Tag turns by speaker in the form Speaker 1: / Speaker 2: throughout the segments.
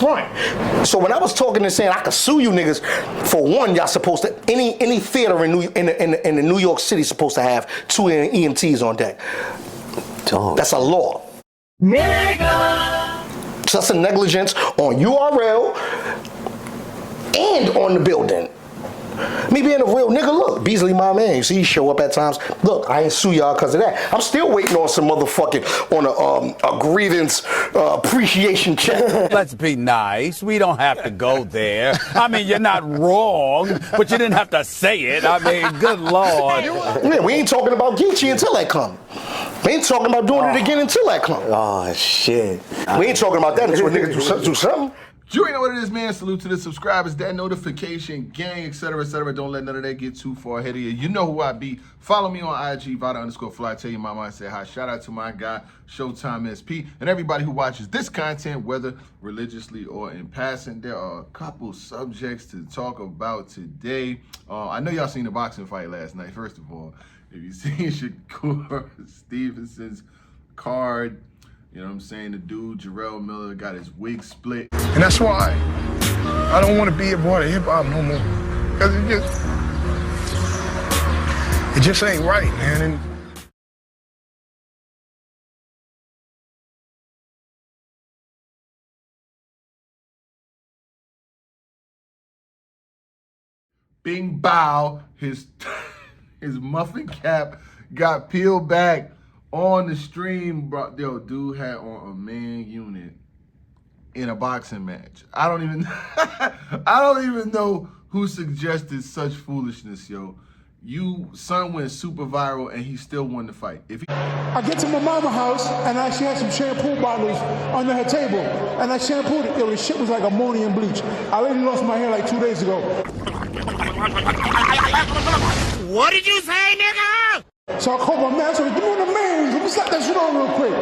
Speaker 1: front. So when I was talking and saying I could sue you niggas, for one, y'all supposed to, any theater in the New York City supposed to have 2 EMTs on deck.
Speaker 2: Dog.
Speaker 1: That's a law. Nigga. So that's a negligence on URL and on the building. Me being a real nigga, look, Beasley my man, you see he show up at times. Look, I ain't sue y'all because of that. I'm still waiting on some motherfucking, on a grievance appreciation check.
Speaker 3: Let's be nice, we don't have to go there. I mean, you're not wrong, but you didn't have to say it. I mean, good Lord.
Speaker 1: Yeah, we ain't talking about Geechee until that come. We ain't talking about doing it again until that come.
Speaker 2: Oh, shit.
Speaker 1: We ain't talking about that until a nigga do something.
Speaker 4: You already know what it is, man. Salute to the subscribers, that notification, gang, etc., etc. Don't let none of that get too far ahead of you. You know who I be. Follow me on IG, Vada_fly. Tell your mama I said hi. Shout out to my guy, Showtime SP, and everybody who watches this content, whether religiously or in passing. There are a couple subjects to talk about today. I know y'all seen the boxing fight last night. First of all, if you seen Shakur Stevenson's card, you know what I'm saying? The dude, Jarrell Miller, got his wig split.
Speaker 5: And that's why I don't want to be a part of hip hop no more. Because it just ain't right, man. And
Speaker 4: Bing bow, his muffin cap got peeled back on the stream, bro. Yo, dude had on a man unit in a boxing match. I don't even know who suggested such foolishness, yo. Son went super viral and he still won the fight.
Speaker 6: I get to my mama's house and she had some shampoo bottles under her table and I shampooed it. Yo, the shit was like ammonium bleach. I already lost my hair like 2 days ago.
Speaker 7: What did you say, nigga?
Speaker 6: So I called my man, so give me the man. Let me slap that shit on real quick.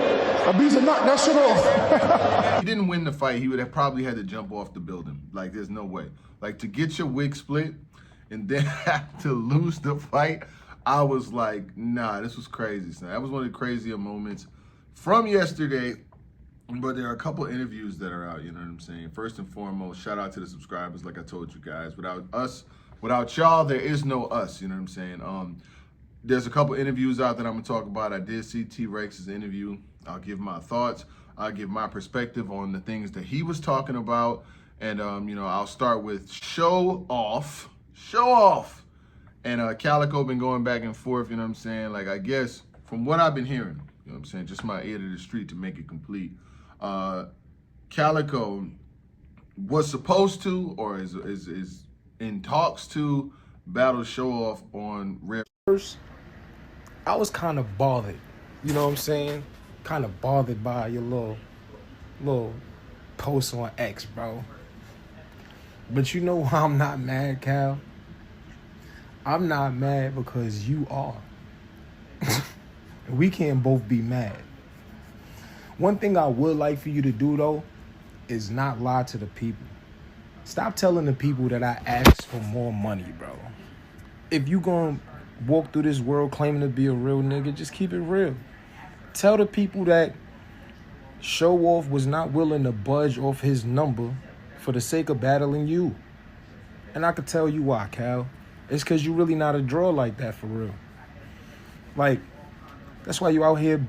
Speaker 6: Abiza knocked that shit off.
Speaker 4: He didn't win the fight. He would have probably had to jump off the building. Like, there's no way. Like, to get your wig split and then have to lose the fight, I was like, nah, this was crazy, son. That was one of the crazier moments from yesterday. But there are a couple interviews that are out, you know what I'm saying? First and foremost, shout out to the subscribers, like I told you guys. Without us, without y'all, there is no us, you know what I'm saying? There's a couple interviews out that I'm gonna talk about. I did see T-Rex's interview. I'll give my thoughts. I'll give my perspective on the things that he was talking about. And, you know, I'll start with Showoff. And Calico been going back and forth, you know what I'm saying? Like, I guess, from what I've been hearing, you know what I'm saying? Just my ear to the street to make it complete. Calico was supposed to, or is in talks to, battle Showoff on Rare.
Speaker 8: First, I was kind of bothered, you know what I'm saying? Kind of bothered by your little post on X, bro. But you know why I'm not mad, Cal? I'm not mad because you are. We can't both be mad. One thing I would like for you to do, though, is not lie to the people. Stop telling the people that I asked for more money, bro. If you gonna walk through this world claiming to be a real nigga, just keep it real. Tell the people that Showoff was not willing to budge off his number for the sake of battling you. And I could tell you why, Cal. It's because you really not a draw like that for real. Like, that's why you out here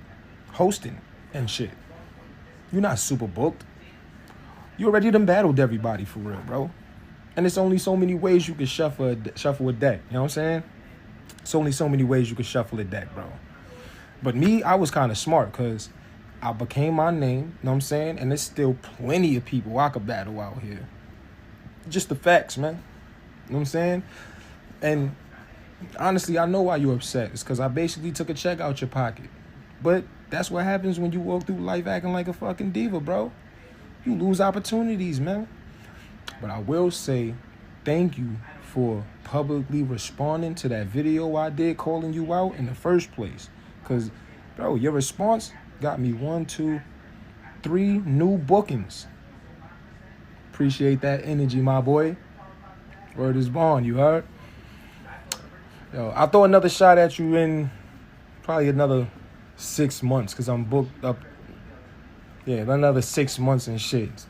Speaker 8: hosting and shit. You're not super booked. You already done battled everybody for real, bro. And it's only so many ways you can shuffle a deck. You know what I'm saying? It's only so many ways you can shuffle a deck, bro. But me, I was kind of smart because I became my name, you know what I'm saying? And there's still plenty of people I could battle out here. Just the facts, man. You know what I'm saying? And honestly, I know why you're upset. It's because I basically took a check out your pocket. But that's what happens when you walk through life acting like a fucking diva, bro. You lose opportunities, man. But I will say thank you for publicly responding to that video I did calling you out in the first place. Because, bro, your response got me 1, 2, 3 new bookings. Appreciate that energy, my boy. Word is bond, you heard? Yo, I'll throw another shot at you in probably another 6 months because I'm booked up. Yeah, another 6 months and shit.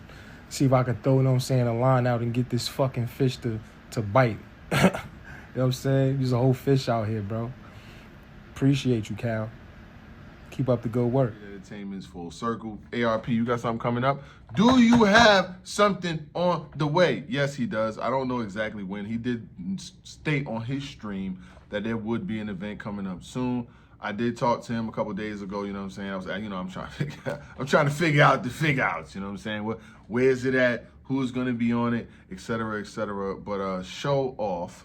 Speaker 8: See if I can throw, you know what I'm saying, a line out and get this fucking fish to bite. You know what I'm saying? There's a whole fish out here, bro. Appreciate you, Cal. Keep up the good work.
Speaker 4: Entertainment's full circle. ARP, you got something coming up? Do you have something on the way? Yes, he does. I don't know exactly when. He did state on his stream that there would be an event coming up soon. I did talk to him a couple days ago, you know what I'm saying? I was, I'm trying to figure out the figure outs, you know what I'm saying? Where is it at? Who's gonna be on it, et cetera, et cetera. But Showoff,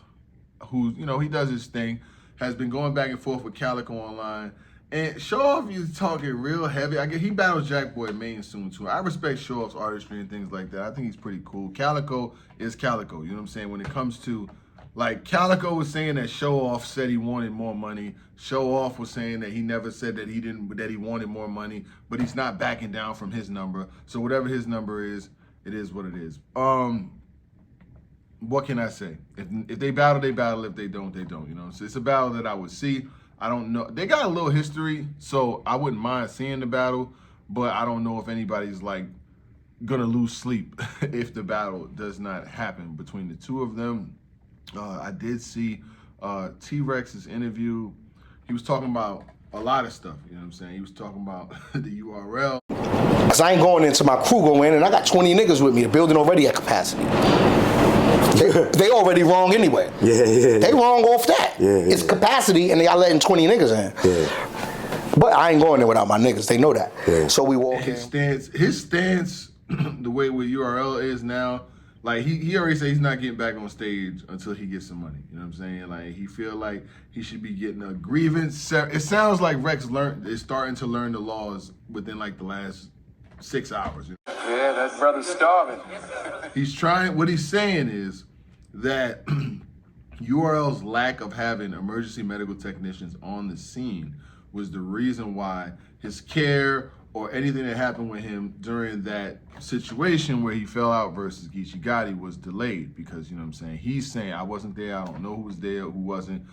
Speaker 4: who, he does his thing, has been going back and forth with Calico online. And Showoff is talking real heavy. I guess he battles Jackboy Main soon too. I respect Showoff's artistry and things like that. I think he's pretty cool. Calico is Calico, you know what I'm saying? When it comes to, like, Calico was saying that Showoff said he wanted more money. Showoff was saying that he never said that he wanted more money, but he's not backing down from his number. So whatever his number is, it is what it is. What can I say? If they battle, they battle. If they don't, they don't. So it's a battle that I would see. I don't know. They got a little history, so I wouldn't mind seeing the battle, but I don't know if anybody's like gonna lose sleep if the battle does not happen between the two of them. I did see T-Rex's interview. He was talking about a lot of stuff, you know what I'm saying? He was talking about the URL.
Speaker 1: Cause I ain't going into my crew going in, and I got 20 niggas with me. The building already at capacity. They already wrong anyway.
Speaker 2: Yeah.
Speaker 1: They wrong off that.
Speaker 2: Yeah.
Speaker 1: It's capacity, and they are letting 20 niggas in.
Speaker 2: Yeah.
Speaker 1: But I ain't going there without my niggas. They know that.
Speaker 2: Yeah.
Speaker 1: So we walk in.
Speaker 4: His stance, the way with URL is now, like he already said he's not getting back on stage until he gets some money. You know what I'm saying? Like he feel like he should be getting a grievance. It sounds like Rex is starting to learn the laws within like the last 6 hours.
Speaker 9: Yeah, that brother's starving.
Speaker 4: He's trying. What he's saying is that URL's lack of having emergency medical technicians on the scene was the reason why his care or anything that happened with him during that situation where he fell out versus Geechee Gotti was delayed, because, you know what I'm saying, he's saying, I wasn't there, I don't know who was there, who wasn't.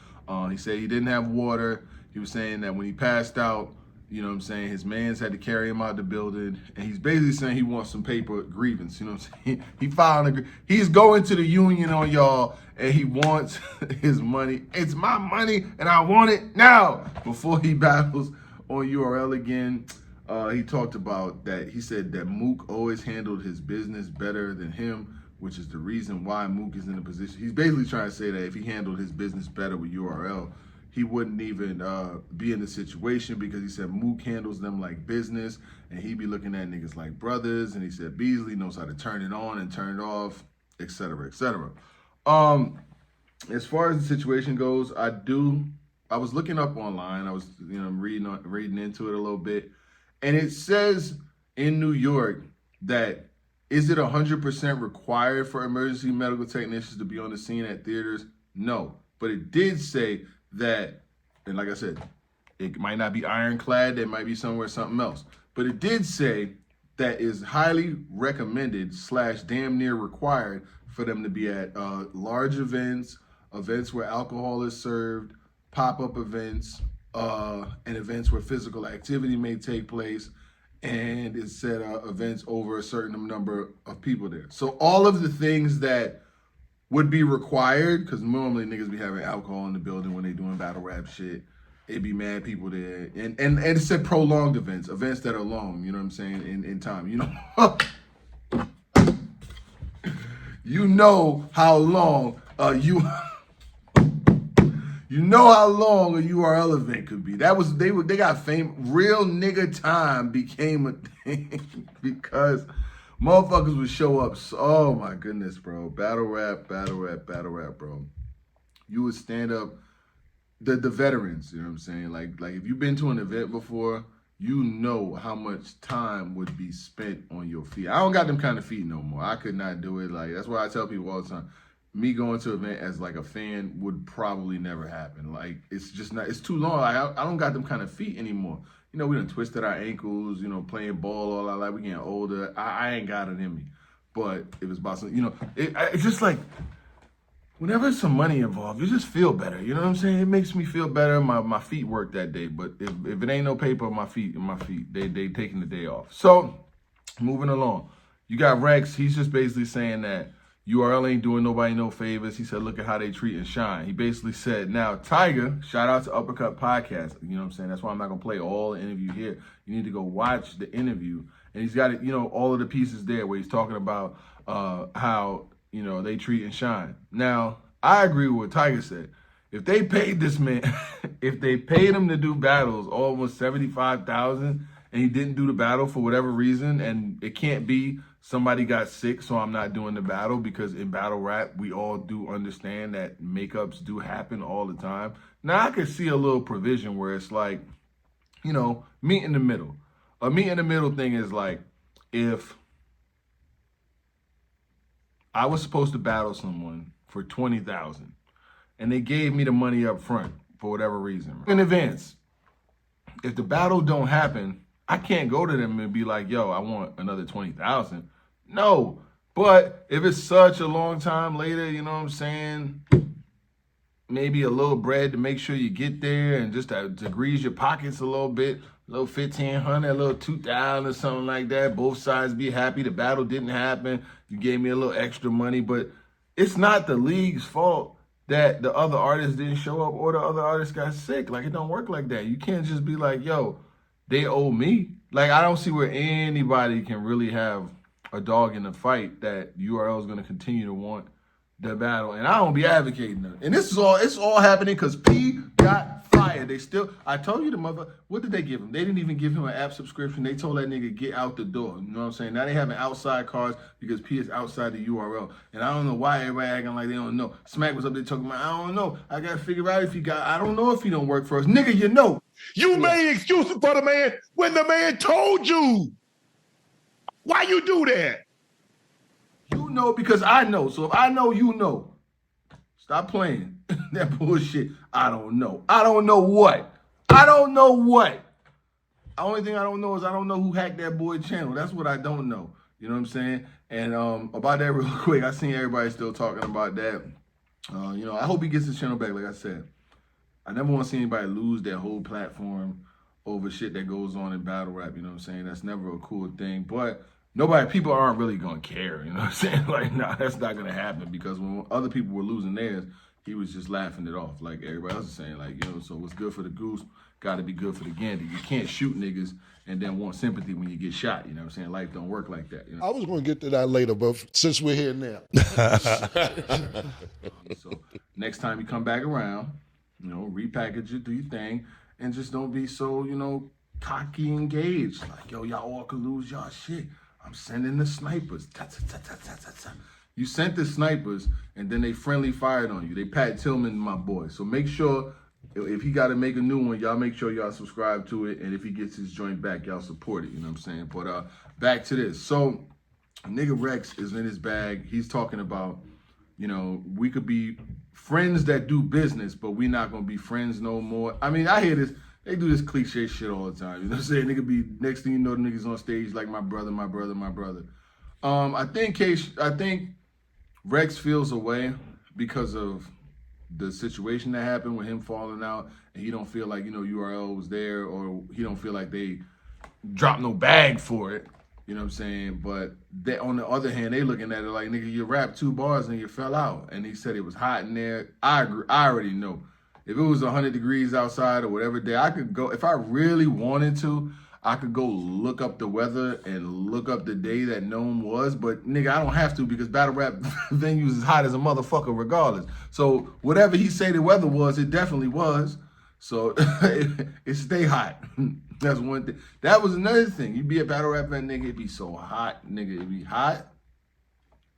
Speaker 4: He said he didn't have water. He was saying that when he passed out, you know what I'm saying, his mans had to carry him out the building, and he's basically saying he wants some paper grievance, you know what I'm saying? He's going to the union on y'all, and he wants his money. It's my money, and I want it now. Before he battles on URL again, he talked about that. He said that Mook always handled his business better than him, which is the reason why Mook is in a position. He's basically trying to say that if he handled his business better with URL, he wouldn't even be in the situation, because he said Mook handles them like business, and he be looking at niggas like brothers. And he said Beasley knows how to turn it on and turn it off, et cetera, et cetera. As far as the situation goes, I was looking up online. I was reading into it a little bit, and it says in New York that is it 100% required for emergency medical technicians to be on the scene at theaters? No, but it did say that, and like I said, it might not be ironclad, it might be somewhere something else, but it did say that is highly recommended / damn near required for them to be at large events where alcohol is served, pop-up events, and events where physical activity may take place, and it said events over a certain number of people there. So all of the things that would be required, because normally niggas be having alcohol in the building when they doing battle rap shit. It'd be mad people there. And it said prolonged events that are long, you know what I'm saying, in time. You know how long you know how long a URL event could be. They got fame. Real nigga time became a thing because motherfuckers would show up. Oh my goodness, bro. Battle rap, bro. You would stand up, the veterans, you know what I'm saying? Like if you've been to an event before, you know how much time would be spent on your feet. I don't got them kind of feet no more. I could not do it. Like, that's why I tell people all the time, me going to an event as like a fan would probably never happen. Like, it's just not, it's too long. Like, I don't got them kind of feet anymore. We done twisted our ankles, playing ball all our life. We getting older. I ain't got it in me. But it was about some, it's just like, whenever there's some money involved, you just feel better. You know what I'm saying? It makes me feel better. My feet work that day. But if it ain't no paper, my feet, they taking the day off. So, moving along. You got Rex. He's just basically saying that URL ain't doing nobody no favors. He said, look at how they treat and shine. He basically said, now, Tiger, shout out to Uppercut Podcast. You know what I'm saying? That's why I'm not going to play all the interview here. You need to go watch the interview. And he's got, all of the pieces there where he's talking about how, they treat and shine. Now, I agree with what Tiger said. If they paid this man, if they paid him to do battles, almost $75,000, and he didn't do the battle for whatever reason, and it can't be somebody got sick, so I'm not doing the battle, because in battle rap, we all do understand that makeups do happen all the time. Now, I could see a little provision where it's like, meet in the middle. A meet in the middle thing is like, if I was supposed to battle someone for $20,000 and they gave me the money up front for whatever reason in advance, if the battle don't happen, I can't go to them and be like, yo, I want another $20,000. No, but if it's such a long time later, you know what I'm saying? Maybe a little bread to make sure you get there, and just to grease your pockets a little bit, a little $1,500, a little $2,000 or something like that. Both sides be happy. The battle didn't happen. You gave me a little extra money, but it's not the league's fault that the other artists didn't show up or the other artists got sick. Like, it don't work like that. You can't just be like, yo, they owe me. Like, I don't see where anybody can really have a dog in the fight that URL is going to continue to want the battle. And I don't be advocating that. And it's all happening because P got fired. I told you the mother, what did they give him? They didn't even give him an app subscription. They told that nigga get out the door. You know what I'm saying? Now they having outside cards because P is outside the URL. And I don't know why everybody acting like they don't know. Smack was up there talking about, I don't know. I got to figure out I don't know if he don't work for us. Nigga, you know.
Speaker 5: You made excuses for the man when the man told you. Why you do that?
Speaker 4: You know because I know. So if I know, you know. Stop playing that bullshit. I don't know. I don't know what. I don't know what. The only thing I don't know is I don't know who hacked that boy channel. That's what I don't know. You know what I'm saying? And about that real quick, I seen everybody still talking about that. I hope he gets his channel back, like I said. I never want to see anybody lose their whole platform over shit that goes on in battle rap. You know what I'm saying? That's never a cool thing. But people aren't really going to care. You know what I'm saying? Like, nah, that's not going to happen, because when other people were losing theirs, he was just laughing it off like everybody else is saying. Like, so what's good for the goose got to be good for the gander. You can't shoot niggas and then want sympathy when you get shot. You know what I'm saying? Life don't work like that.
Speaker 10: I was going to get to that later, but since we're here now.
Speaker 4: So next time you come back around, repackage it, do your thing, and just don't be so, cocky engaged. Like, yo, y'all all could lose y'all shit. I'm sending the snipers. You sent the snipers, and then they friendly fired on you. They Pat Tillman, my boy. So make sure, if he got to make a new one, y'all make sure y'all subscribe to it. And if he gets his joint back, y'all support it. You know what I'm saying? But back to this. So nigga Rex is in his bag. He's talking about, we could be friends that do business, but we not going to be friends no more. I mean, I hear this. They do this cliche shit all the time. You know what I'm saying? Nigga be, next thing you know, the niggas on stage like my brother, my brother, my brother. I think Rex feels away because of the situation that happened with him falling out, and he don't feel like, URL was there, or he don't feel like they dropped no bag for it. You know what I'm saying? But they, on the other hand, they looking at it like, nigga, you rapped 2 bars and you fell out. And he said it was hot in there. I agree. I already know. If it was 100 degrees outside or whatever day, I could go, if I really wanted to, I could go look up the weather and look up the day that Nome was. But nigga, I don't have to, because battle rap venues is hot as a motherfucker regardless. So whatever he say the weather was, it definitely was. So it stay hot. That's one thing. That was another thing. You be a battle rap fan, nigga, it be so hot, nigga. It be hot.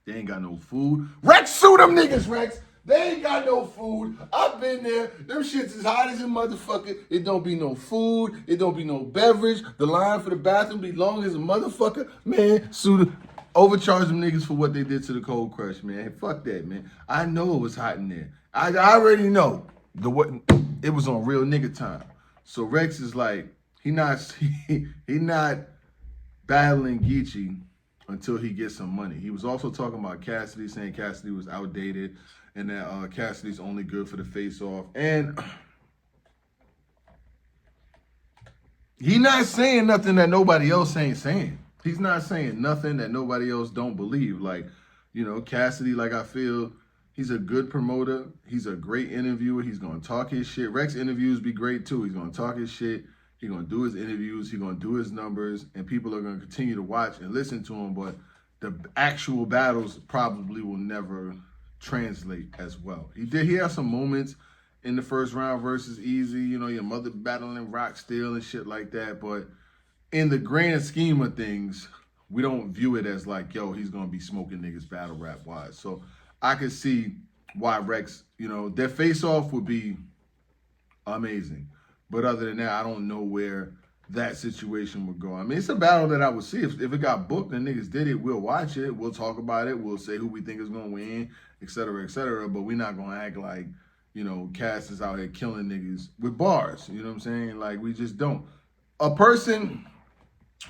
Speaker 4: They ain't got no food. Rex, sue them niggas, Rex. They ain't got no food. I've been there. Them shits is hot as a motherfucker. It don't be no food. It don't be no beverage. The line for the bathroom be long as a motherfucker. Man, sue them. Overcharge them niggas for what they did to the Cold Crush, man. Fuck that, man. I know it was hot in there. I already know. It was on real nigga time. So Rex is like, he not battling Geechee until he gets some money. He was also talking about Cassidy, saying Cassidy was outdated and that Cassidy's only good for the face-off. And he not saying nothing that nobody else ain't saying. He's not saying nothing that nobody else don't believe. Like, you know, Cassidy, like I feel he's a good promoter. He's a great interviewer. He's going to talk his shit. Rex interviews be great too. He's going to talk his shit. He's going to do his interviews. He's going to do his numbers. And people are going to continue to watch and listen to him. But the actual battles probably will never translate as well. He had some moments in the first round versus Easy. You know, your mother battling Rock Steel and shit like that. But in the grand scheme of things, we don't view it as like, yo, he's going to be smoking niggas battle rap wise. So I could see why Rex, you know, their face-off would be amazing. But other than that, I don't know where that situation would go. I mean, it's a battle that I would see. If it got booked and niggas did it, we'll watch it. We'll talk about it. We'll say who we think is going to win, et cetera, et cetera. But we're not going to act like, you know, Cass is out here killing niggas with bars. You know what I'm saying? Like, we just don't. A person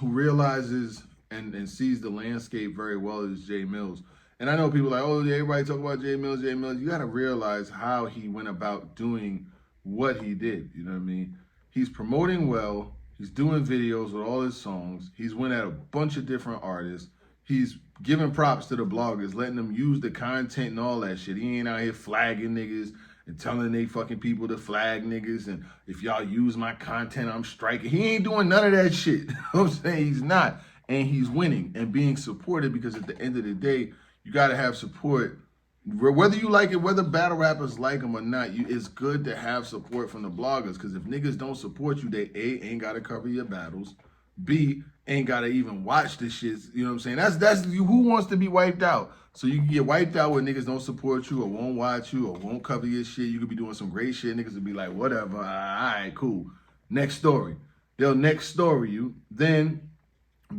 Speaker 4: who realizes and sees the landscape very well is Jay Mills. And I know people like, oh, everybody talk about Jay Mills, Jay Mills. You got to realize how he went about doing what he did. You know what I mean? He's promoting well. He's doing videos with all his songs. He's went at a bunch of different artists. He's giving props to the bloggers, letting them use the content and all that shit. He ain't out here flagging niggas and telling they fucking people to flag niggas. And if y'all use my content, I'm striking. He ain't doing none of that shit. You know what I'm saying? He's not. And he's winning and being supported, because at the end of the day, you got to have support. Whether you like it, whether battle rappers like them or not, it's good to have support from the bloggers, because if niggas don't support you, they A, ain't got to cover your battles, B, ain't got to even watch this shit. You know what I'm saying? That's who wants to be wiped out. So you can get wiped out when niggas don't support you or won't watch you or won't cover your shit. You could be doing some great shit. Niggas will be like, whatever, all right, cool. Next story. They'll next story you. Then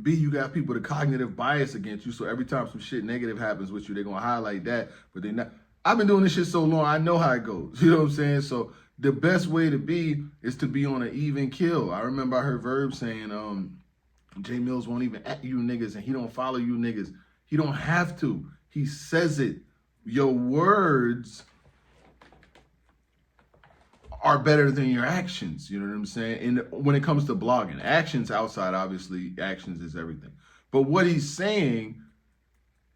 Speaker 4: B, you got people with a cognitive bias against you, so every time some shit negative happens with you, they're gonna highlight that, but they're not. I've been doing this shit so long, I know how it goes. You know what I'm saying? So the best way to be is to be on an even kill. I remember I heard Verb saying, Jay Mills won't even at you niggas, and he don't follow you niggas. He don't have to. He says it. Your words are better than your actions, you know what I'm saying? And when it comes to blogging, actions outside, obviously, actions is everything. But what he's saying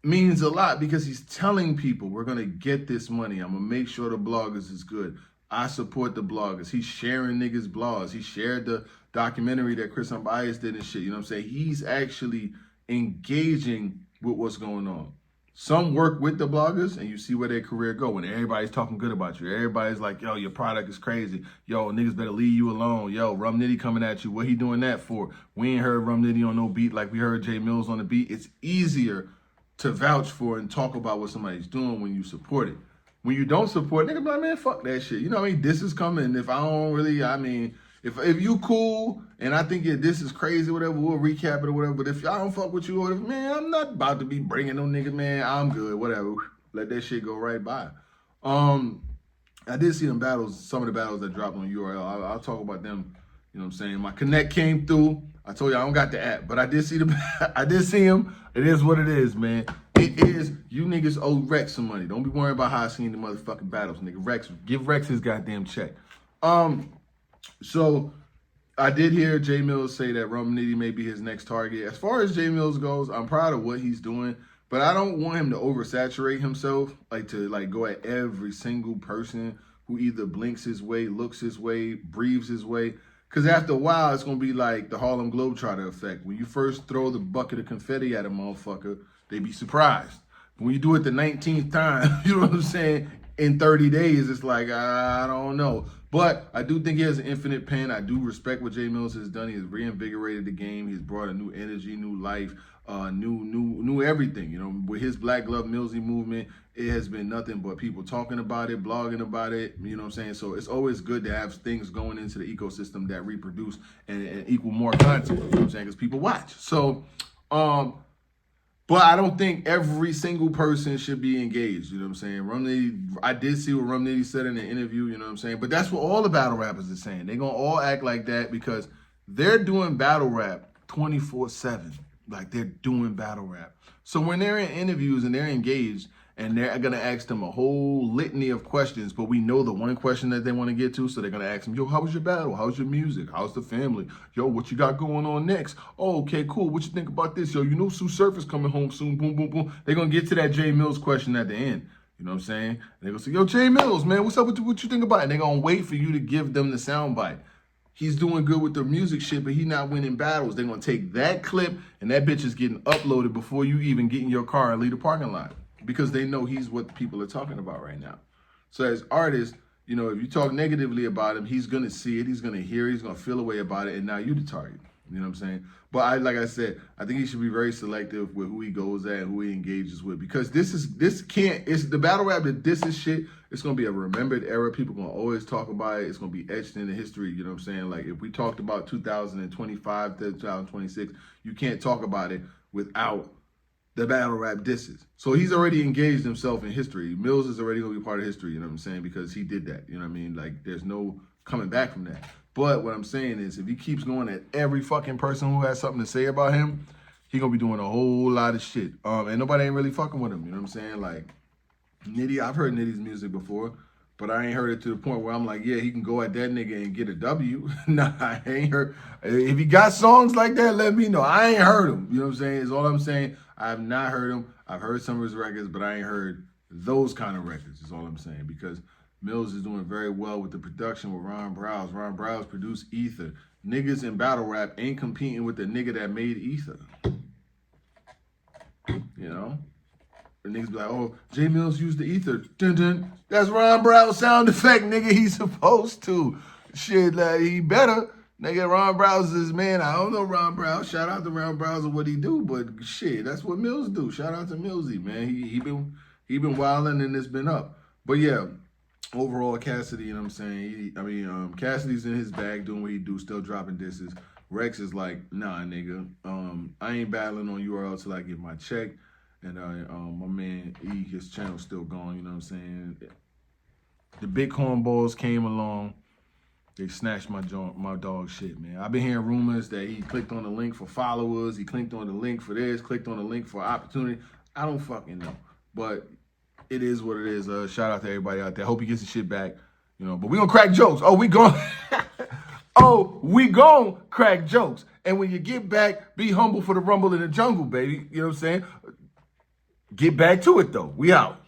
Speaker 4: means a lot, because he's telling people, we're going to get this money. I'm going to make sure the bloggers is good. I support the bloggers. He's sharing niggas' blogs. He shared the documentary that Chris Unbiased did and shit, you know what I'm saying? He's actually engaging with what's going on. Some work with the bloggers, and you see where their career go when everybody's talking good about you. Everybody's like, yo, your product is crazy. Yo, niggas better leave you alone. Yo, Rum Nitty coming at you. What he doing that for? We ain't heard Rum Nitty on no beat like we heard Jay Mills on the beat. It's easier to vouch for and talk about what somebody's doing when you support it. When you don't support, nigga be like, man, fuck that shit. You know what I mean? This is coming. If I don't really, I mean, if you cool and I think this is crazy, whatever, we'll recap it or whatever. But if y'all don't fuck with you or whatever, man, I'm not about to be bringing no nigga, man. I'm good, whatever. Let that shit go right by. I did see them battles, some of the battles that dropped on URL. I'll talk about them. You know what I'm saying? My Connect came through. I told you I don't got the app, but I did see I did see him. It is what it is, man. It is, you niggas owe Rex some money. Don't be worrying about how I seen the motherfucking battles, nigga. Rex, give Rex his goddamn check. So I did hear Jay Mills say that Rum Nitty may be his next target. As far as Jay Mills goes, I'm proud of what he's doing, but I don't want him to oversaturate himself, to go at every single person who either blinks his way, looks his way, breathes his way. Because after a while, it's going to be like the Harlem Globetrotter effect. When you first throw the bucket of confetti at a motherfucker, they be surprised. When you do it the 19th time, you know what I'm saying, in 30 days, it's like, I don't know. But I do think he has an infinite pen. I do respect what Jay Mills has done. He has reinvigorated the game. He's brought a new energy, new life, new everything. You know, with his Black Glove Millsy movement, it has been nothing but people talking about it, blogging about it. You know what I'm saying? So it's always good to have things going into the ecosystem that reproduce and equal more content. You know what I'm saying? Because people watch. So, but I don't think every single person should be engaged. You know what I'm saying? Rum Nitty, I did see what Rum Nitty said in the interview. You know what I'm saying? But that's what all the battle rappers are saying. They're going to all act like that because they're doing battle rap 24/7. Like, they're doing battle rap. So when they're in interviews and they're engaged And they're gonna ask them a whole litany of questions, but we know the one question that they want to get to, so they're gonna ask them, yo, how was your battle? How's your music? How's the family? Yo, what you got going on next? Oh, okay, cool. What you think about this? Yo, you know Sue Surface coming home soon, boom, boom, boom. They're gonna get to that Jay Mills question at the end. You know what I'm saying? And they're gonna say, yo, Jay Mills, man, what's up with what you think about it? And they're gonna wait for you to give them the soundbite. He's doing good with the music shit, but he's not winning battles. They're gonna take that clip, and that bitch is getting uploaded before you even get in your car and leave the parking lot. Because they know he's what people are talking about right now. So as artists, you know, if you talk negatively about him, he's gonna see it, he's gonna hear it, he's gonna feel a way about it, and now you the target. You know what I'm saying? But like I said, I think he should be very selective with who he goes at and who he engages with. Because it's the battle rap that this is shit, it's gonna be a remembered era. People gonna always talk about it, it's gonna be etched into history, you know what I'm saying? Like if we talked about 2025 to 2026, you can't talk about it without the battle rap disses. So he's already engaged himself in history. Mills is already gonna be part of history, you know what I'm saying? Because he did that, you know what I mean? Like there's no coming back from that. But what I'm saying is if he keeps going at every fucking person who has something to say about him, he gonna be doing a whole lot of shit. And nobody ain't really fucking with him, you know what I'm saying? Like Nitty, I've heard Nitty's music before, but I ain't heard it to the point where I'm like, yeah, he can go at that nigga and get a W. Nah, I ain't heard. If he got songs like that, let me know. I ain't heard him. You know what I'm saying? Is all I'm saying. I have not heard him. I've heard some of his records, but I ain't heard those kind of records, is all I'm saying. Because Mills is doing very well with the production with Ron Browse. Ron Browse produced Ether. Niggas in battle rap ain't competing with the nigga that made Ether. You know? The niggas be like, oh, Jay Mills used the Ether. Dun, dun. That's Ron Browse sound effect, nigga. He's supposed to. Shit, like, he better. Nigga, Ron Browse is, man, I don't know Ron Browse. Shout out to Ron Browse and what he do, but shit, that's what Mills do. Shout out to Millsy, man. He been wilding and it's been up. But yeah, overall, Cassidy, you know what I'm saying? Cassidy's in his bag doing what he do, still dropping disses. Rex is like, nah, nigga. I ain't battling on URL till I get my check. And my man E, his channel's still going, you know what I'm saying? The big cornballs came along. They snatched my dog shit, man. I've been hearing rumors that he clicked on the link for followers. He clicked on the link for this, clicked on the link for opportunity. I don't fucking know. But it is what it is. Shout out to everybody out there. Hope he gets the shit back. You know, but we gonna crack jokes. We gon' crack jokes. And when you get back, be humble for the rumble in the jungle, baby. You know what I'm saying? Get back to it, though. We out.